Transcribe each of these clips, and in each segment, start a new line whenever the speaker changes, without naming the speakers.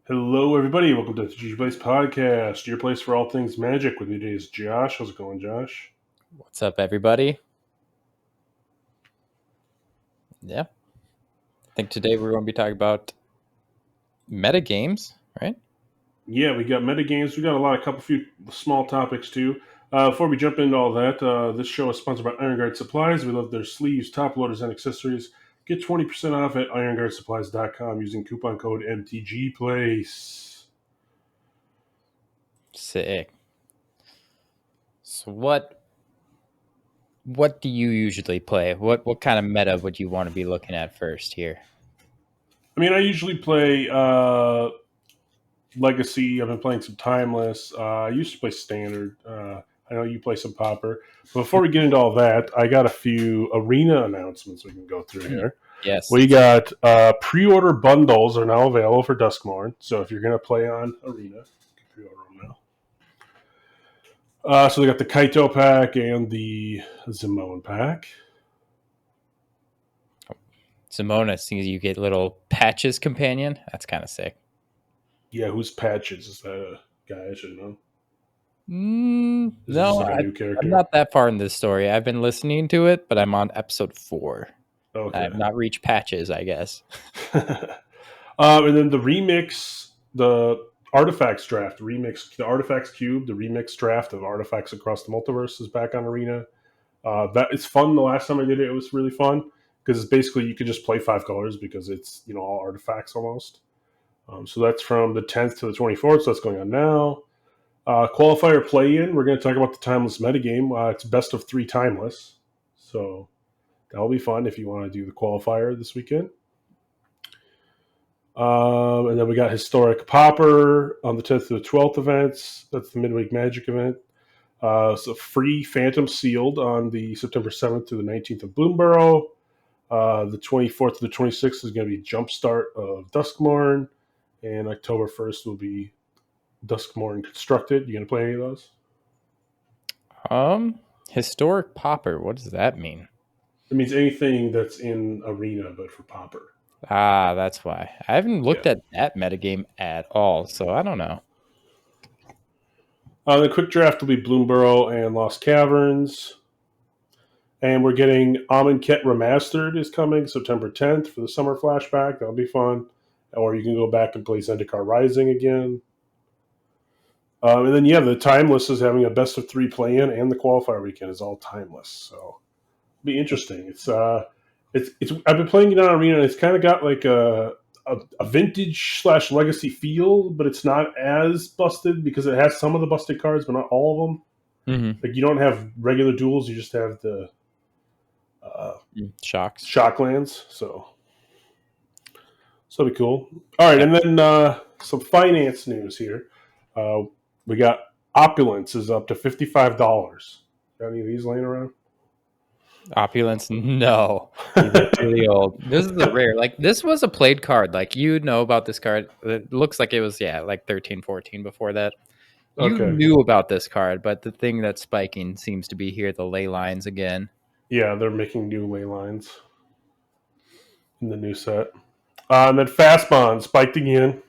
Hello, everybody. Welcome to the MTG Place Podcast, your place for all things magic. With me today is Josh. How's it going, Josh?
What's up, everybody? Yeah. I think today we're going to be talking about metagames, right?
Yeah, we got metagames. We got a couple few small topics, too. Before we jump into all that, this show is sponsored by Ironguard Supplies. We love their sleeves, top loaders, and accessories. Get 20% off at ironguardsupplies.com using coupon code MTG Place.
Sick. So what do you usually play? What kind of meta would you want to be looking at first here?
I mean, I usually play Legacy. I've been playing some Timeless. I used to play Standard. I know you play some Pauper. But before we get into all that, I got a few arena announcements we can go through here.
Yes.
We got pre-order bundles are now available for Duskmourn. So if you're going to play on Arena, you can pre-order them now. So they got the Kaito pack and the Zimone pack.
Simona sees you get little patches companion. That's kind of sick.
Yeah, who's Patches? Is that a guy I should know?
No,
like a new character?
I'm not that far in this story. I've been listening to it, but I'm on episode 4.
Okay.
I have not reached patches, I guess.
And then the remix, the Artifacts draft, remix, the Artifacts Cube, the remix draft of Artifacts Across the Multiverse is back on Arena. That it's fun. The last time I did it, it was really fun because it's basically you could just play 5 colors because it's all artifacts almost. So that's from the 10th to the 24th. So that's going on now. Qualifier play-in. We're going to talk about the Timeless metagame. It's best of 3 Timeless. So that'll be fun if you want to do the qualifier this weekend. And then we got Historic Pauper on the 10th to the 12th events. That's the Midweek Magic event. So free Phantom Sealed on the September 7th to the 19th of Bloomborough. The 24th to the 26th is going to be Jumpstart of Duskmourn. And October 1st will be Duskmourn Constructed. You going to play any of those?
Historic Pauper. What does that mean?
It means anything that's in Arena, but for Pauper.
Ah, that's why. I haven't looked at that metagame at all, so I don't know.
The quick draft will be Bloomborough and Lost Caverns. And we're getting Amonkhet Remastered is coming September 10th for the summer flashback. That'll be fun. Or you can go back and play Zendikar Rising again. And then, the Timeless is having a best of 3 play-in, and the qualifier weekend is all Timeless. So it'll be interesting. It's I've been playing it on Arena, and it's kind of got like a vintage / legacy feel, but it's not as busted because it has some of the busted cards, but not all of them.
Mm-hmm.
Like you don't have regular duels; you just have the shock lands. So that'll be cool. All right, and then some finance news here. We got Opulence is up to $55. Got any of these laying around?
Opulence, no. These really old. This is a rare. Like this was a played card. Like you know about this card. It looks like it was like 13, 14 before that. You knew about this card, but the thing that's spiking seems to be here, the ley lines again.
Yeah, they're making new ley lines in the new set. And then Fast Bond spiked again.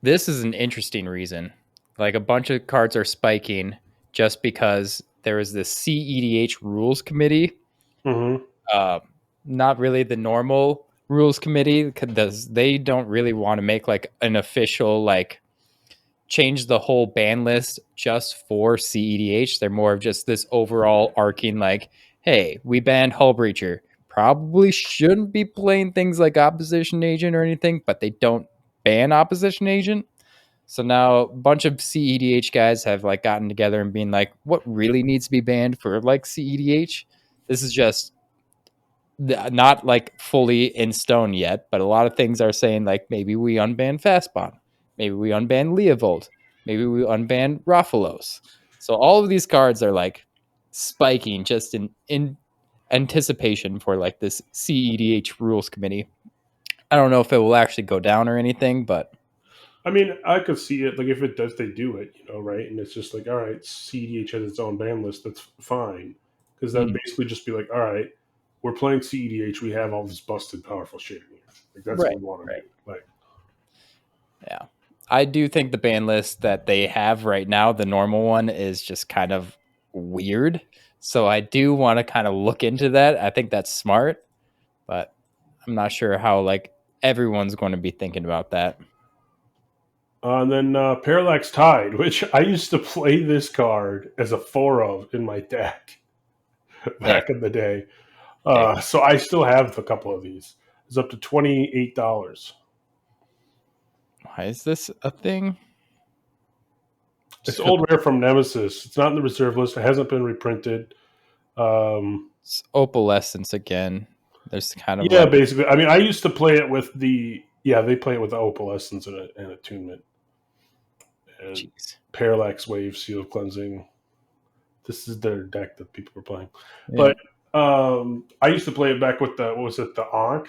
This is an interesting reason. Like a bunch of cards are spiking just because there is this CEDH rules committee.
Mm-hmm.
Not really the normal rules committee because they don't really want to make like an official change the whole ban list just for CEDH. They're more of just this overall arcing hey, we banned Hull Breacher. Probably shouldn't be playing things like Opposition Agent or anything, but they don't ban Opposition Agent. So now a bunch of CEDH guys have gotten together and being what really needs to be banned for CEDH? This is just not fully in stone yet, but a lot of things are saying maybe we unban Fastbond, maybe we unban Leovold, maybe we unban Raphalos. So all of these cards are spiking just in anticipation for this CEDH rules committee. I don't know if it will actually go down or anything, but
I mean, I could see it if they do it, right? And it's just all right, CEDH has its own ban list. That's fine because that would basically just be all right, we're playing CEDH. We have all this busted, powerful shit in here. Like that's
Right.
what we want to
Right.
do. Like,
Yeah. I do think the ban list that they have right now, the normal one, is just kind of weird. So I do want to kind of look into that. I think that's smart, but I'm not sure how like everyone's going to be thinking about that.
and then Parallax Tide, which I used to play this card as a 4 of in my deck
Nick,
back in the day.
Nick,
So I still have a couple of these. It's up to $28.
why is this a thing?
It's
Just 'cause
old rare from Nemesis. It's not in the reserve list. It hasn't been reprinted.
it's opalescence again. There's kind of
Yeah,
like,
basically. I mean, I used to play it with the they play it with the Opalescence and Attunement and
jeez.
Parallax Wave, Seal of Cleansing. This is their deck that people were playing.
Yeah.
But I used to play it back with the what was it, the Ankh?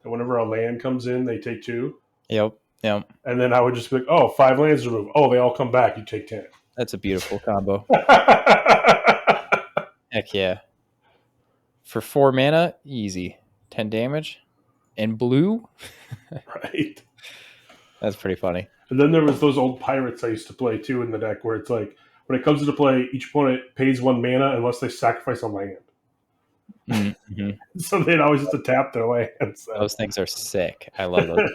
That whenever a land comes in, they take 2.
Yep. Yep.
And then I would just be like, oh, 5 lands removed. Oh, they all come back. You take 10.
That's a beautiful combo. Heck yeah. For 4 mana, easy. 10 damage. In blue?
Right.
That's pretty funny.
And then there was those old pirates I used to play too in the deck where it's like when it comes into play, each opponent pays 1 mana unless they sacrifice a land.
Mm-hmm.
So they'd always have to tap their lands.
Those things are sick. I love those.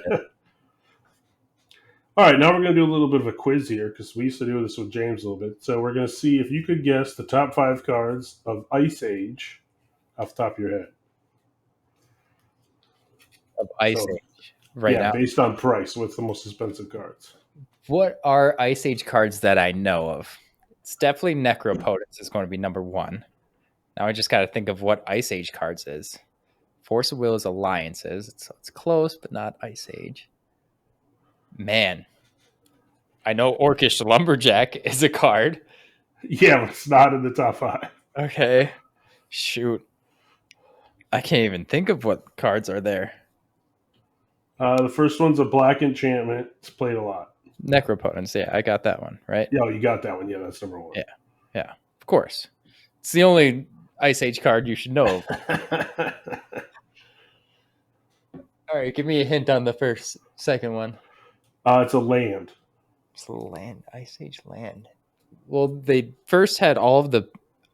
All right, now we're going to do a little bit of a quiz here because we used to do this with James a little bit. So we're going to see if you could guess the top 5 cards of Ice Age off the top of your head.
Of Ice
So,
Age right now.
based on price, what's the most expensive cards?
What are Ice Age cards that I know of? It's definitely Necropotence is going to be number 1. Now I just got to think of what Ice Age cards is. Force of Will is Alliances. It's close, but not Ice Age. Man. I know Orcish Lumberjack is a card.
Yeah, but it's not in the top 5.
Okay. Shoot. I can't even think of what cards are there.
The first one's a black enchantment. It's played a lot.
Necropotence. Yeah, I got that one, right?
Yeah, you got that one. Yeah, that's number 1.
Yeah, of course. It's the only Ice Age card you should know of. All right, give me a hint on the second one.
It's a land.
It's a land, Ice Age land. Well, they first had all of the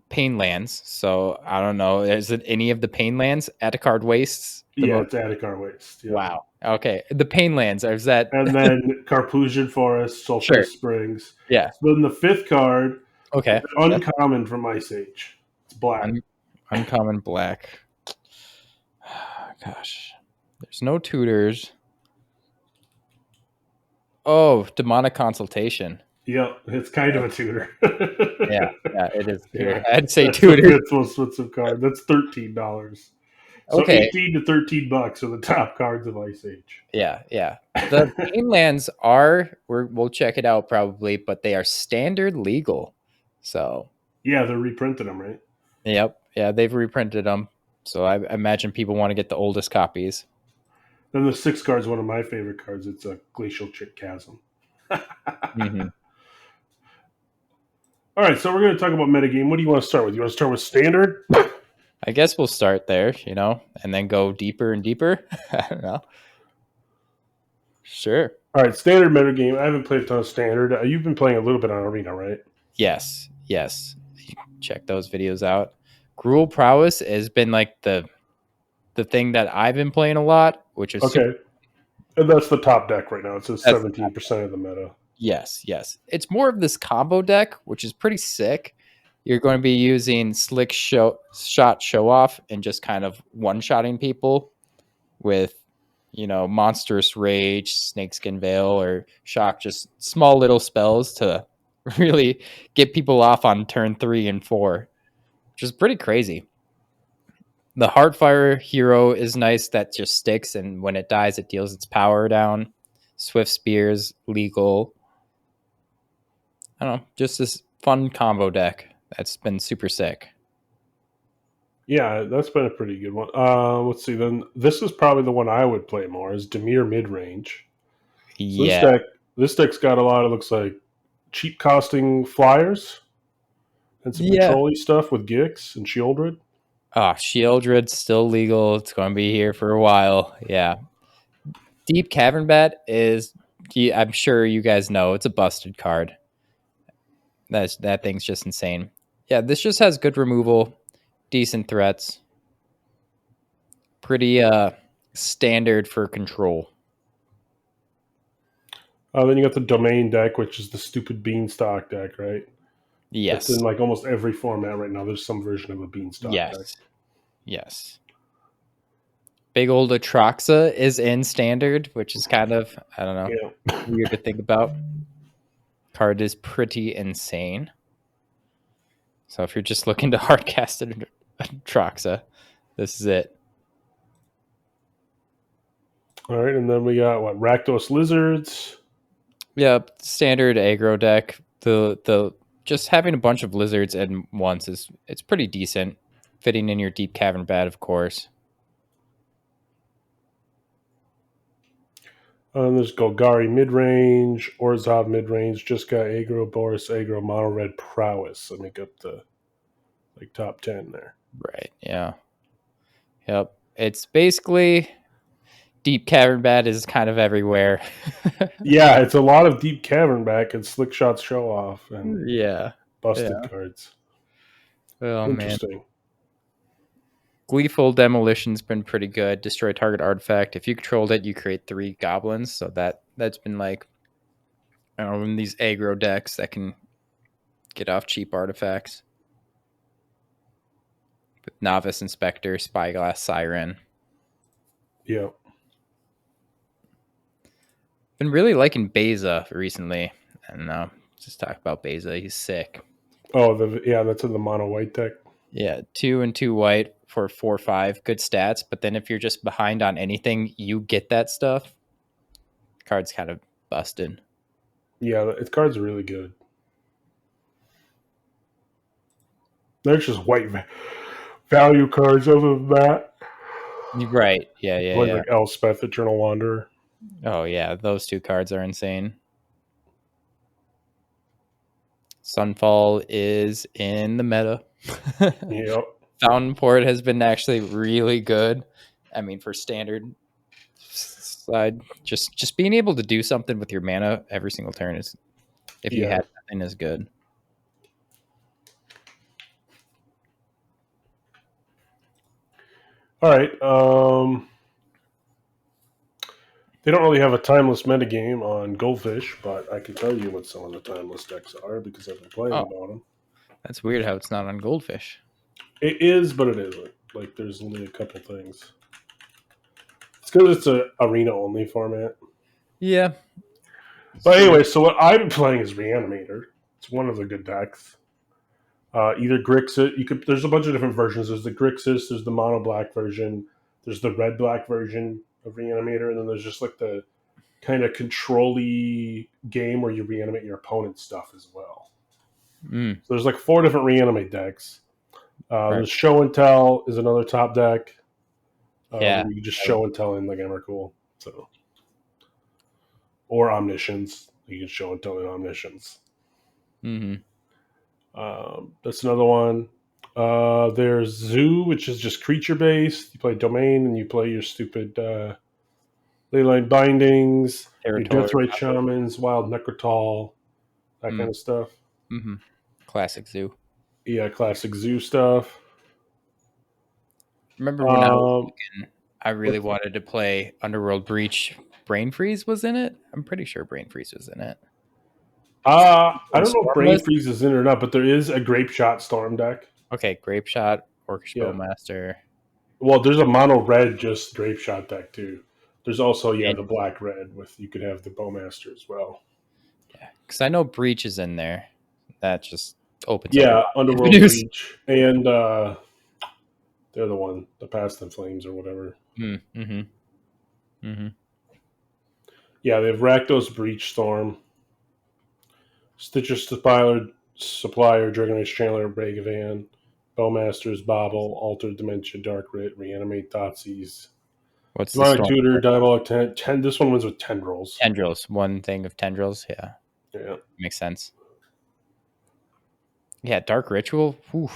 pain lands, so I don't know. Is it any of the pain lands? Atticard Wastes?
It's Atticard Waste. Yeah.
Wow. Okay. The pain lands, is that...
And then Carpusian Forest, Sulphur
Sure.
Springs.
Yeah.
So then the 5th card,
Okay.
uncommon from Ice Age. It's black.
Uncommon black. Gosh. There's no tutors. Oh, Demonic Consultation.
Yep, it's kind of a tutor.
Yeah, it is.
Yeah.
I'd say
That's
tutor.
the most expensive card. That's $13. So
Okay.
$18 to $13 are the top cards of Ice Age.
Yeah. The Painlands are, we'll check it out probably, but they are standard legal. So.
Yeah, they're reprinting them, right?
Yep. Yeah, they've reprinted them. So I imagine people want to get the oldest copies.
Then the 6th card is one of my favorite cards. It's a Glacial Chick Chasm.
Mm-hmm.
All right, so we're going to talk about metagame. What do you want to start with? You want to start with standard?
I guess we'll start there, and then go deeper and deeper. I don't know. Sure.
All right, standard metagame. I haven't played a ton of standard. You've been playing a little bit on Arena, right?
Yes. Check those videos out. Gruul Prowess has been like the thing that I've been playing a lot, which is
okay. And that's the top deck right now. It says 17% of the meta.
Yes. It's more of this combo deck, which is pretty sick. You're going to be using Slick Shot Show Off and just kind of one-shotting people with, Monstrous Rage, Snakeskin Veil, or Shock, just small little spells to really get people off on turn 3 and 4, which is pretty crazy. The Heartfire hero is nice, that just sticks, and when it dies, it deals its power down. Swift Spears, legal. I don't know, just this fun combo deck that's been super sick.
Yeah, that's been a pretty good one. Let's see, then this is probably the one I would play more, is Dimir Midrange. So
Yeah.
This deck's got a lot of, looks like, cheap costing flyers and some control-y stuff with Gix and Shieldred.
Oh, Shieldred's still legal. It's going to be here for a while. Yeah. Deep Cavern Bat is, I'm sure you guys know, it's a busted card. That thing's just insane. Yeah, this just has good removal, decent threats. Pretty standard for control.
Then you got the Domain deck, which is the stupid Beanstalk deck, right? That's in
Yes.
like almost every format right now. There's some version of a Beanstalk deck.
Yes. Yes. Big old Atroxa is in standard, which is kind of, I don't know,
Yeah.
weird to think about. Card is pretty insane. So if you're just looking to hardcast Atroxa, this is it.
All right, and then we got what, Rakdos Lizards.
Yeah, standard aggro deck. The just having a bunch of lizards at once it's pretty decent. Fitting in your Deep Cavern Bat, of course.
There's Golgari mid-range, Orzhov mid-range, just got aggro, Boris aggro, mono red prowess. Let me make up the like top 10 there.
Right. Yeah. Yep. It's basically Deep Cavern Bat is kind of everywhere.
Yeah, it's a lot of Deep Cavern back and Slick Shots Show Off and
Yeah.
busted
Yeah.
cards.
Oh man.
Interesting.
Gleeful Demolition's been pretty good. Destroy target artifact. If you controlled it, you create 3 goblins. So that's been like, I don't know, in these aggro decks that can get off cheap artifacts. With Novice Inspector, Spyglass Siren.
Yeah.
Been really liking Beza recently. I don't know. Just talk about Beza. He's sick.
Oh, that's in the mono white deck.
Yeah, 2 and 2 white for 4/5. Good stats. But then if you're just behind on anything, you get that stuff. Card's kind of busted.
Yeah, its cards are really good. There's just white value cards other than that.
Right. Yeah, yeah, yeah.
Like Elspeth, Eternal Wanderer.
Oh, yeah. Those 2 cards are insane. Sunfall is in the meta.
Yep.
Fountain Port has been actually really good. I mean, for standard side, just being able to do something with your mana every single turn is, if you had nothing, is good.
All right. They don't really have a timeless metagame on Goldfish, but I can tell you what some of the timeless decks are because I've been playing about them.
That's weird how it's not on Goldfish.
It is, but it isn't. Like, there's only a couple things. It's because it's an arena-only format.
Yeah.
But anyway, so what I've been playing is Reanimator. It's one of the good decks. Either Grixis. There's a bunch of different versions. There's the Grixis. There's the mono black version. There's the red black version of Reanimator, and then there's just like the kind of control-y game where you reanimate your opponent's stuff as well. So there's like 4 different reanimate decks. There's Show and Tell is another top deck. You can just show and tell in like Emrakul. So, or Omniscience. You can show and tell in Omniscience.
Mm-hmm.
That's another one. There's Zoo, which is just creature based. You play Domain and you play your stupid Leyline Bindings, your Deathrite Shamans, Wild Necrotal, that kind of stuff.
Mm-hmm. Classic Zoo.
Yeah, classic Zoo stuff.
Remember when I was looking, I really wanted to play Underworld Breach. Brain Freeze was in it? I'm pretty sure Brain Freeze was in it.
I don't know if Brain Freeze is in it or not, but there is a Grape Shot Storm deck.
Okay, Grape Shot, Orcish Bowmaster.
Well, there's a mono red just Grape Shot deck too. There's also the black red with you could have the Bowmaster as well.
Yeah, because I know Breach is in there. That just opens.
Underworld Breach and the other one, the Past in Flames or whatever.
Mm-hmm. Mm-hmm.
Yeah, they have Rakdos Breach Storm, Stitcher Supplier, Dragon Age Chandler, Bragavan, Bowmasters, Bobble, Altered Dimension, Dark Writ, Reanimate, Thoughtseize.
What's
Demonic Tutor, Diabolic 10. This one wins with Tendrils.
Tendrils. One thing of Tendrils. Yeah.
Yeah.
Makes sense. Yeah, Dark Ritual. Whew.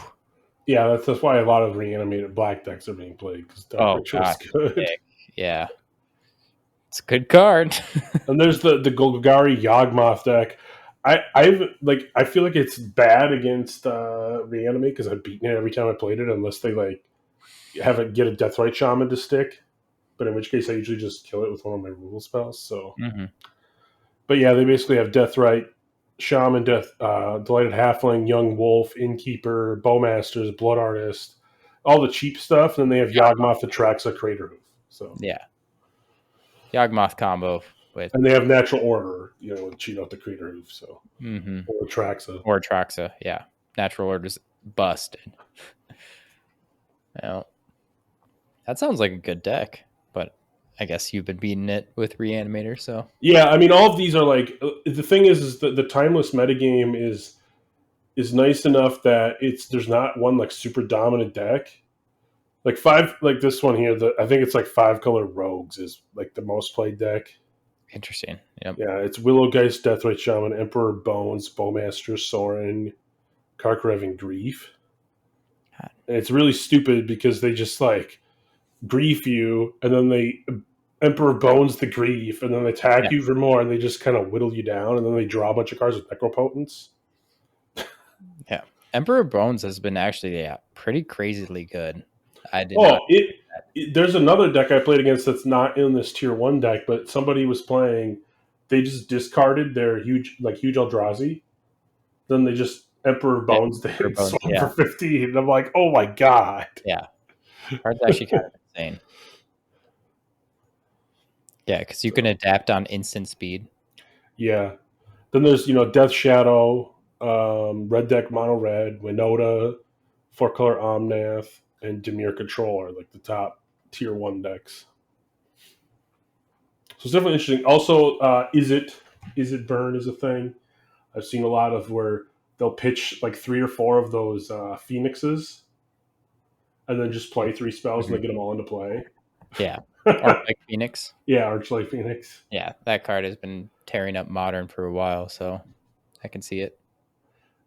Yeah, that's why a lot of reanimated black decks are being played because Dark
Oh
Ritual's
god,
good.
sick. Yeah, it's a good card.
And there's the Golgari Yawgmoth deck. I feel like it's bad against reanimate because I've beaten it every time I played it unless they like have it get a Deathrite Shaman to stick. But in which case I usually just kill it with one of my rule spells. So,
hmm
but yeah, they basically have Deathrite Shaman, Delighted Halfling, Young Wolf, Innkeeper, Bowmasters, Blood Artist, all the cheap stuff. And then they have Yawgmoth, Atraxa, Crater Hoof. So,
Yeah, Yawgmoth combo with
and they have Natural Order, cheat out the Crater Hoof. So,
mm-hmm.
or Atraxa.
or Traxa. Yeah, natural order's busted. Well, that sounds like a good deck, but I guess you've been beating it with Reanimator, so
Yeah, I mean, all of these are like the thing is that the timeless metagame is nice enough that there's not one like super dominant deck. Like five, like this one here. I think it's like 5-color rogues is like the most played deck.
interesting. Yep.
Yeah, it's Willowgeist, Deathrite Shaman, Emperor Bones, Bowmaster, Sorin, Karkarev, and Grief.
God.
And it's really stupid because they just like grief you, and then they Emperor Bones the grief, and then they attack
Yeah.
you for more, and they just kind of whittle you down, and then they draw a bunch of cards with Necropotence.
Yeah. Emperor Bones has been actually pretty crazily good. I did
Oh,
not.
there's another deck I played against that's not in this tier 1 deck, but somebody was playing. They just discarded their huge Eldrazi. Then they just Emperor
Yeah,
Bones they
Emperor Bones.
swung
Yeah.
for 15. And I'm like, oh my god.
Yeah. Card's actually kind of insane. Yeah, because you can adapt on instant speed.
Yeah. Then there's Death Shadow, Red Deck Mono Red, Winota, 4-color Omnath, and Dimir Control are like the top tier 1 decks. So it's definitely interesting. Also, is it burn is a thing. I've seen a lot of where they'll pitch like 3 or 4 of those Phoenixes, and then just play 3 spells and they get them all into play.
Yeah. Arclight Phoenix.
Yeah, Archlight Phoenix.
Yeah, that card has been tearing up Modern for a while, so I can see it.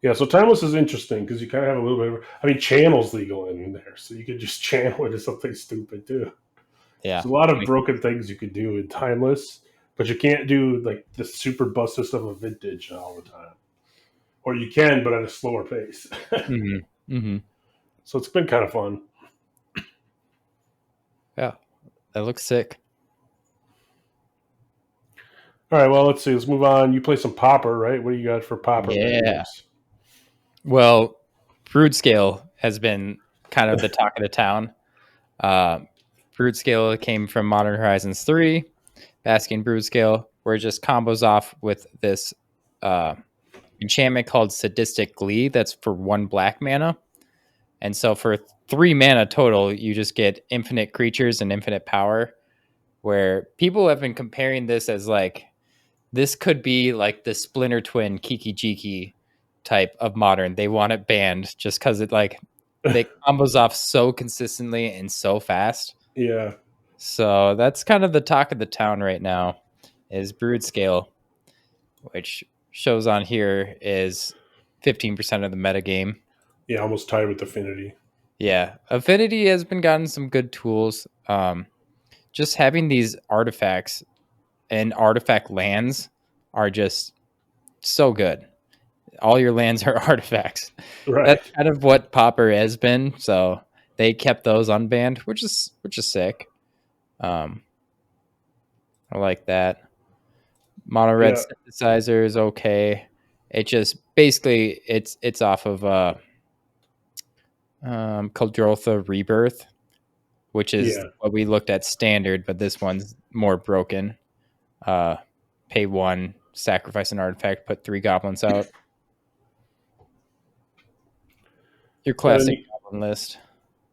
Yeah, so Timeless is interesting because you kind of have a little bit of. I mean, Channel's legal in there, so you could just channel into something stupid too.
Yeah.
There's a lot of broken things you could do in Timeless, but you can't do like the super busted stuff of Vintage all the time. Or you can, but at a slower pace.
Mm-hmm. Mm-hmm.
So it's been kind of fun.
Yeah, that looks sick.
All right, well, let's see. Let's move on. You play some Popper, right? What do you got for Popper?
Yeah.
Games?
Well, Brood Scale has been kind of the talk of the town. Brood Scale came from Modern Horizons 3. Basking Brood Scale, where it just combos off with this enchantment called Sadistic Glee that's for 1 black mana. And so for 3 mana total, you just get infinite creatures and infinite power, where people have been comparing this as like, this could be like the Splinter Twin Kiki Jiki type of Modern. They want it banned just because it like they combos off so consistently and so fast.
Yeah.
So that's kind of the talk of the town right now is Brood Scale, which shows on here is 15% of the metagame.
Yeah, almost tied with Affinity.
Yeah, Affinity has been gotten some good tools. Just having these artifacts and artifact lands are just so good. All your lands are artifacts.
Right.
That's kind of what Popper has been. So they kept those unbanned, which is sick. I like that. Mono red synthesizer is okay. It just basically it's off of Kaldrotha Rebirth, which is what we looked at standard, but this one's more broken. Pay 1, sacrifice an artifact, put 3 goblins out. Your classic goblin list.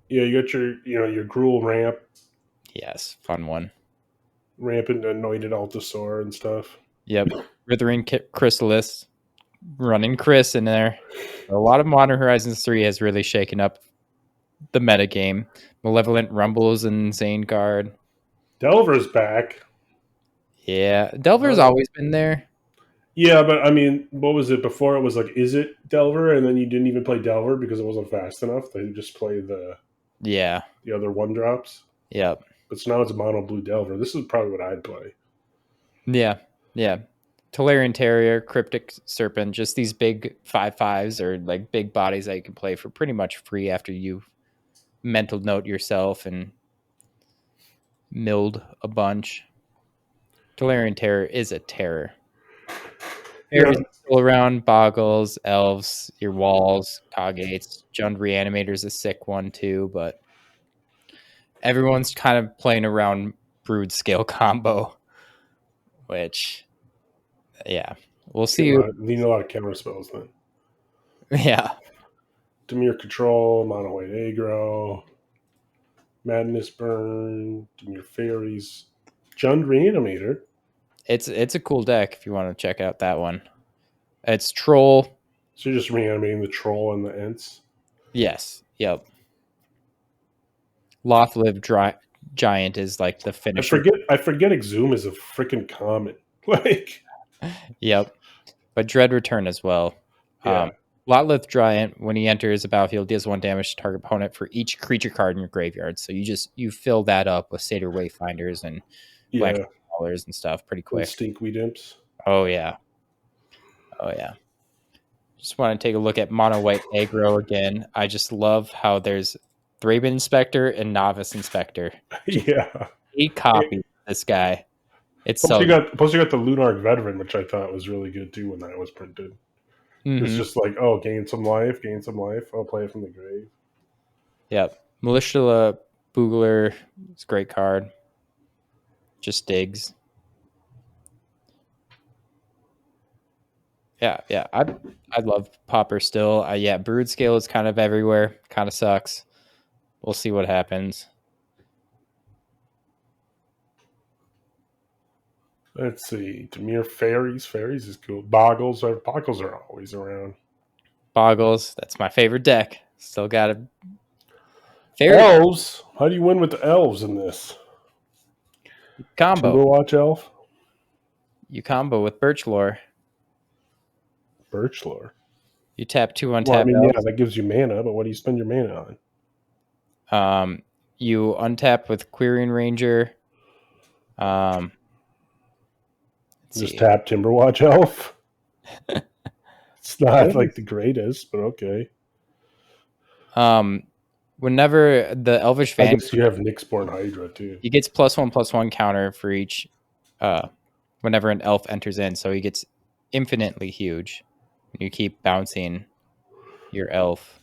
Yeah, you got your Gruul ramp.
Yes, fun one.
Ramp and Anointed Altasaur and stuff.
Yep. Withering Chrysalis. Running Chris in there. A lot of Modern Horizons 3 has really shaken up the metagame. Malevolent Rumbles and Zaneguard.
Delver's back.
Yeah, Delver's always been there.
Yeah, but I mean, what was it before? It was like, is it Delver? And then you didn't even play Delver because it wasn't fast enough. They just play
Yeah.
the other one drops.
Yep.
But so now it's mono blue Delver. This is probably what I'd play.
Yeah. Yeah. Tolarian Terrier, Cryptic Serpent, just these big 5/5s or like big bodies that you can play for pretty much free after you mental note yourself and milled a bunch. Tolarian Terror is a terror.
Yeah,
Fairies still around, Boggles, Elves, your Walls, Coggates. Jund Reanimator's a sick one too, but everyone's kind of playing around Brood Scale combo, which, yeah, we'll see.
you need a lot of counter spells then.
Yeah,
Demir Control, Mono White Aggro, Madness Burn, Demir Fairies, Jund Reanimator.
it's a cool deck if you want to check out that one. It's Troll.
So you're just reanimating the Troll and the Ents.
Yes, yep. Loth-Live Giant is like the finisher.
I forget Exhume is a freaking common. Like,
Yep. But Dread Return as well.
yeah.
Lotlith Giant, when he enters the battlefield, deals 1 damage to target opponent for each creature card in your graveyard. So you fill that up with Satyr Wayfinders and Black
Yeah.
Crawlers and stuff pretty
And
quick.
Stinkweed Imps.
Oh yeah. Oh yeah. Just want to take a look at Mono White Aggro again. I just love how there's Thraben Inspector and Novice Inspector.
Yeah.
8 copies of this guy. It's
Plus
so
you got the Lunark Veteran, which I thought was really good too when that was printed. It's just like, oh, gain some life. I'll play it from the grave.
Yep. Militia Boogler is a great card. Just digs. Yeah. I love Popper still. Yeah, Brood Scale is kind of everywhere. Kind of sucks. We'll see what happens.
Let's see. Demir Fairies. Fairies is cool. Boggles are always around.
Boggles, that's my favorite deck. Still got a favorite
Elves. How do you win with the elves in this?
combo.
Timberwatch Elf?
You combo with Birchlore.
Birchlore.
You tap 2 untap
Well, I mean, yeah,
elves.
that gives you mana, but what do you spend your mana on?
You untap with Querying Ranger.
Just tap Timberwatch Elf. It's not like the greatest, but okay.
Whenever the Elvish
I
Van,
guess you have Nyxborn Hydra too.
he gets +1/+1 counter for each. Whenever an elf enters in, so he gets infinitely huge. You keep bouncing your elf.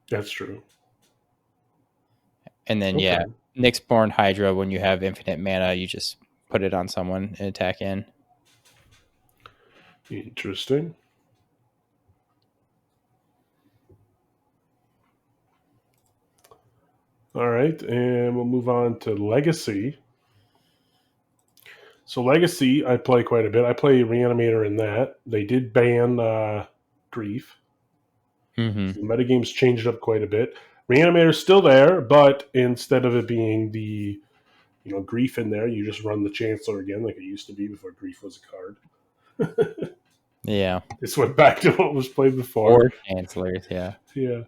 That's true.
And then, yeah, Nyxborn Hydra, when you have infinite mana, you just put it on someone and attack in.
Interesting. All right, and we'll move on to Legacy. So Legacy, I play quite a bit. I play Reanimator in that. They did ban Grief.
Mm-hmm.
The metagame's changed up quite a bit. Reanimator's still there, but instead of it being the Grief in there, you just run the Chancellor again like it used to be before Grief was a card.
Yeah.
This went back to what was played before.
Or Chancellors, yeah.
Yeah.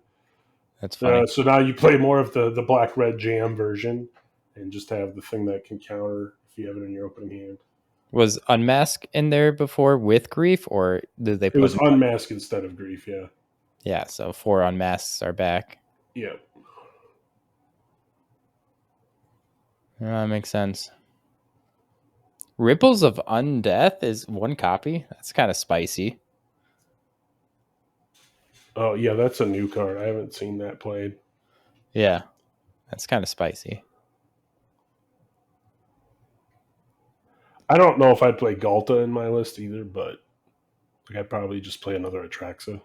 That's funny.
So now you play more of the black-red jam version and just have the thing that can counter if you have it in your opening hand.
Was Unmask in there before with Grief, or did they put
it was Unmask instead of Grief, yeah.
Yeah, so 4 Unmasks are back.
Yeah.
That makes sense. Ripples of Undeath is 1 copy. That's kind of spicy.
Oh, yeah, that's a new card. I haven't seen that played.
Yeah, that's kind of spicy.
I don't know if I'd play Galta in my list either, but I'd probably just play another Atraxa.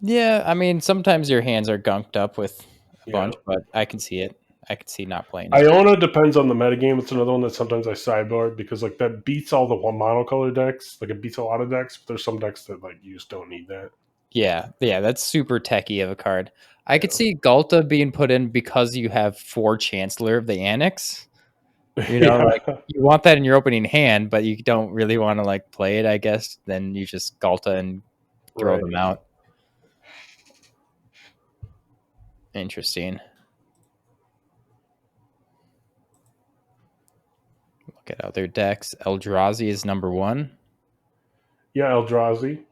Yeah, I mean, sometimes your hands are gunked up with a bunch, but I can see it. I could see not playing it.
Iona depends on the metagame. It's another one that sometimes I sideboard because that beats all the one monocolor decks. Like it beats a lot of decks, but there's some decks that you just don't need that.
Yeah, that's super techy of a card. I could see Galta being put in because you have 4 Chancellor of the Annex. You know,
Yeah,
like you want that in your opening hand, but you don't really want to like play it, I guess. Then you just Galta and throw
right.
them out. Interesting. Look at other decks. Eldrazi is number 1.
Yeah, Eldrazi.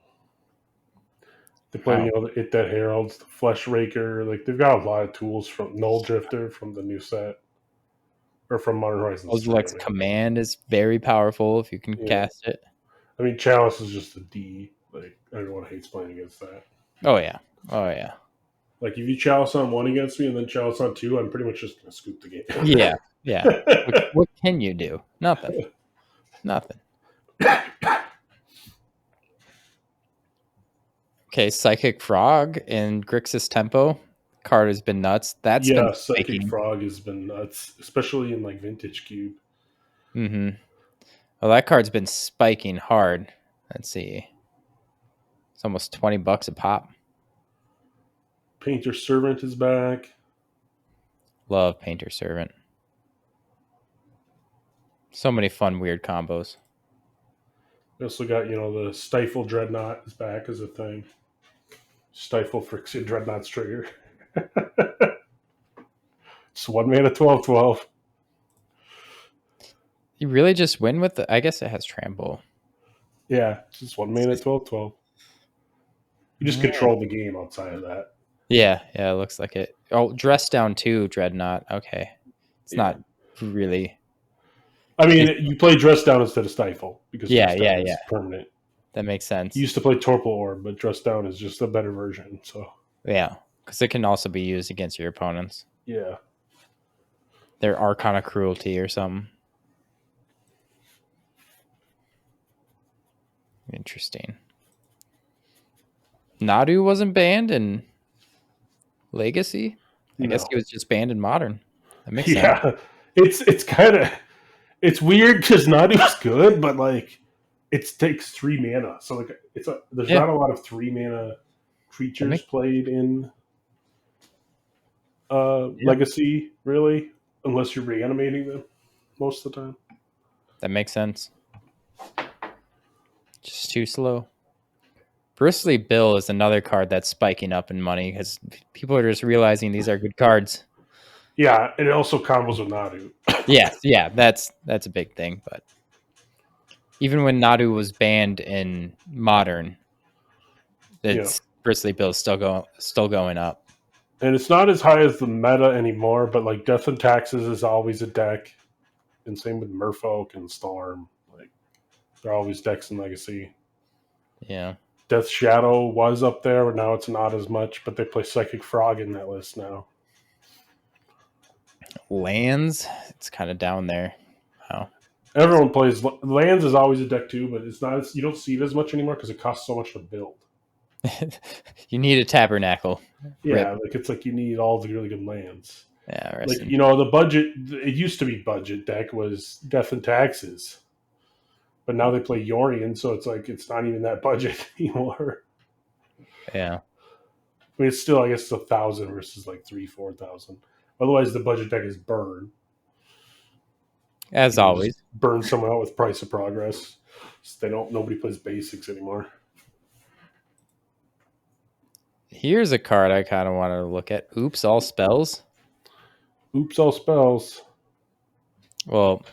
They play,
Wow.
It That Heralds, the Flesh Raker. Like they've got a lot of tools from Null Drifter from the new set, or from Modern Horizons 3. I
Eldlex
mean,
Command is very powerful if you can
yeah.
cast it.
I mean, Chalice is just a D. Like everyone hates playing against that.
Oh yeah. Oh yeah.
Like if you Chalice on 1 against me and then Chalice on 2, I'm pretty much just gonna scoop the game.
Yeah. Yeah. What can you do? Nothing. Nothing. Okay, Psychic Frog and Grixis Tempo. Card has been nuts. That's been
Yeah, Psychic
spiking.
Frog has been nuts, especially in like Vintage Cube.
Mm-hmm. Well, that card's been spiking hard. Let's see. It's almost $20 a pop.
Painter Servant is back.
Love Painter Servant. So many fun, weird combos.
We also got, the Stifle Dreadnought is back as a thing. Stifle Frixian Dreadnought's trigger. It's 1 mana 12/12.
You really just win with the. I guess it has Trample.
Yeah, it's just 1 mana 12/12. You just
Yeah.
control the game outside of that.
Yeah, it looks like it. Oh, Dress Down 2, Dreadnought. Okay. It's not really.
I mean, you play Dress Down instead of Stifle because
Yeah,
Dress Down is permanent.
That makes sense.
You used to play Torpor Orb, but Dress Down is just a better version. So
Yeah, because it can also be used against your opponents.
yeah.
Their Arcana Cruelty or something. Interesting. Nadu wasn't banned in Legacy? I guess he was just banned in Modern. That makes sense.
Yeah, it's kind of it's weird because Nadu's good, but like it takes 3 mana, so like there's not a lot of 3 mana creatures played in Legacy really, unless you're reanimating them most of the time.
That makes sense. Just too slow. Bristly Bill is another card that's spiking up in money because people are just realizing these are good cards.
Yeah, and it also combos with Nadu.
Yeah, that's a big thing. But even when Nadu was banned in Modern, it's Bristly Bill still going up.
And it's not as high as the meta anymore, but like Death and Taxes is always a deck, and same with Merfolk and Storm. Like they're always decks in Legacy.
Yeah.
Death Shadow was up there, but now it's not as much. But they play Psychic Frog in that list now.
Lands, it's kind of down there. Wow.
Everyone plays Lands is always a deck too, but it's not. You don't see it as much anymore because it costs so much to build.
You need a Tabernacle.
Yeah, like it's like you need all the really good lands.
Yeah,
like the budget. It used to be budget deck was Death and Taxes, but now they play Yorion, so it's like it's not even that budget anymore.
Yeah.
I mean, it's still, I guess, it's 1,000 versus like 3,000-4,000. Otherwise, the budget deck is Burn.
As always,
burn someone out with Price of Progress. So nobody plays basics anymore.
Here's a card I kind of wanted to look at. Oops, All Spells.
Oops, All Spells.
Well,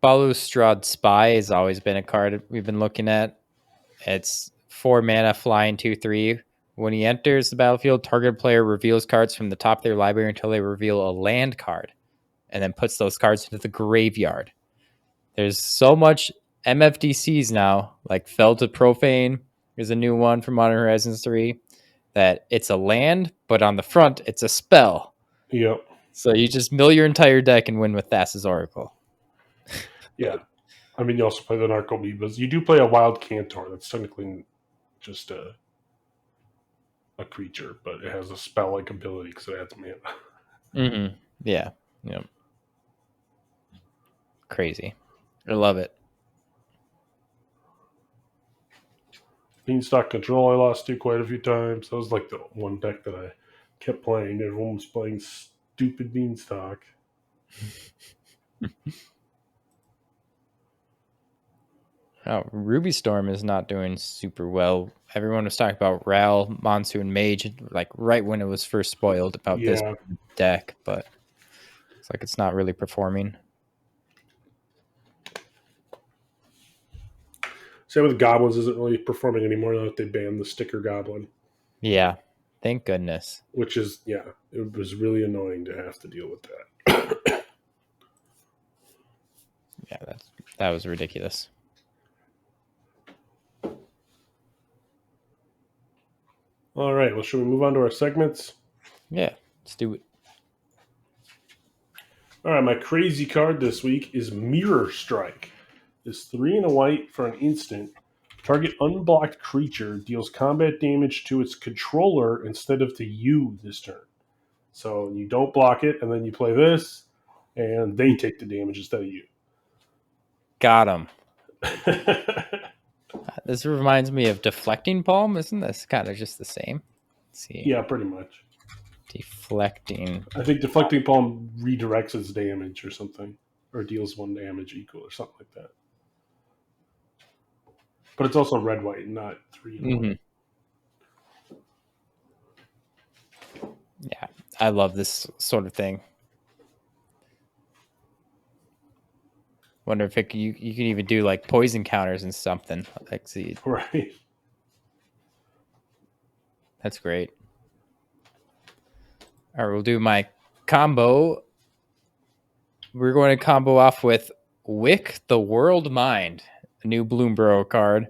Balustrade Spy has always been a card we've been looking at. It's 4 mana, flying 2/3. When he enters the battlefield, target player reveals cards from the top of their library until they reveal a land card, and then puts those cards into the graveyard. There's so much MFDCs now, like Fell to Profane is a new one from Modern Horizons 3, that it's a land, but on the front, it's a spell.
Yep.
So you just mill your entire deck and win with Thassa's Oracle.
Yeah. I mean, you also play the Narcomoebas. You do play a Wild Cantor. That's technically just a creature, but it has a spell-like ability because it adds mana.
Mm-hmm. Yeah. Yep. Crazy. I love it.
Beanstalk Control I lost to quite a few times. That was like the one deck that I kept playing. Everyone was playing stupid Beanstalk.
Oh, Ruby Storm is not doing super well. Everyone was talking about Ral, Monsoon, Mage, like right when it was first spoiled about this
Yeah.
deck, but it's like it's not really performing.
Same with Goblins isn't really performing anymore now that they banned the sticker Goblin.
Yeah, thank goodness.
Which is, yeah, it was really annoying to have to deal with that.
Yeah, that was ridiculous.
All right, well, should we move on to our segments?
Yeah, let's do it.
All right, my crazy card this week is Mirror Strike. It's 3 and a white for an instant. Target unblocked creature deals combat damage to its controller instead of to you this turn. So you don't block it, and then you play this, and they take the damage instead of you.
Got him. This reminds me of Deflecting Palm. Isn't this kind of just the same? Let's see.
Yeah, pretty much.
Deflecting.
I think Deflecting Palm redirects its damage or something, or deals 1 damage equal or something like that. But it's also red-white, not 3 and white.
Yeah, I love this sort of thing. Wonder if you can even do like poison counters and something. Like, see,
Right.
That's great. All right, we'll do my combo. We're going to combo off with Wick the World Mind, a new Bloomborough card.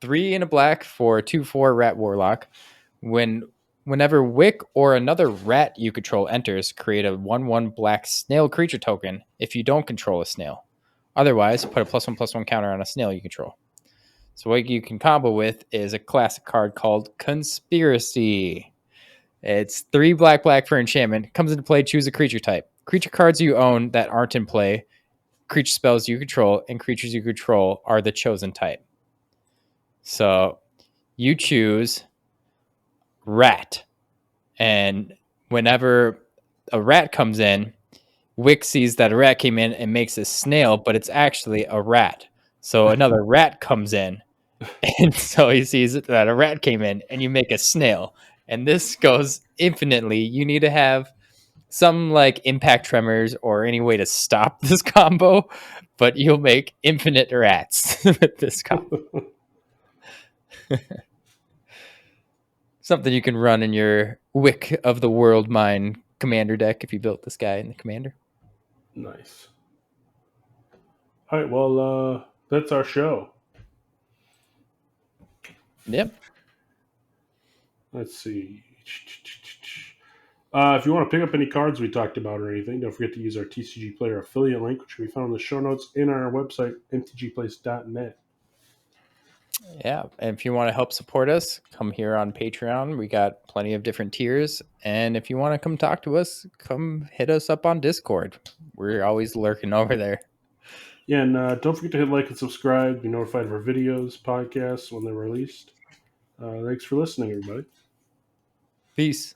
3 and a black for 2/4 Rat Warlock. Whenever Wick or another rat you control enters, create a 1/1 black snail creature token if you don't control a snail. Otherwise, put a +1/+1 counter on a snail you control. So what you can combo with is a classic card called Conspiracy. It's 3 black for enchantment. Comes into play, choose a creature type. Creature cards you own that aren't in play, creature spells you control, and creatures you control are the chosen type. So you choose rat. And whenever a rat comes in, Wick sees that a rat came in and makes a snail, but it's actually a rat. So another rat comes in, and so he sees that a rat came in, and you make a snail. And this goes infinitely. You need to have some like impact tremors or any way to stop this combo, but you'll make infinite rats with this combo. Something you can run in your Wick of the World Mind commander deck if you built this guy in the commander.
Nice. All right, well, that's our show.
Yep.
Let's see. If you want to pick up any cards we talked about or anything, don't forget to use our TCG Player affiliate link, which can be found in the show notes in our website, mtgplace.net.
Yeah, and if you want to help support us, come here on Patreon. We got plenty of different tiers. And if you want to come talk to us, come hit us up on Discord. We're always lurking over there.
Yeah, and don't forget to hit like and subscribe. Be notified of our videos, podcasts when they're released. Thanks for listening, everybody.
Peace.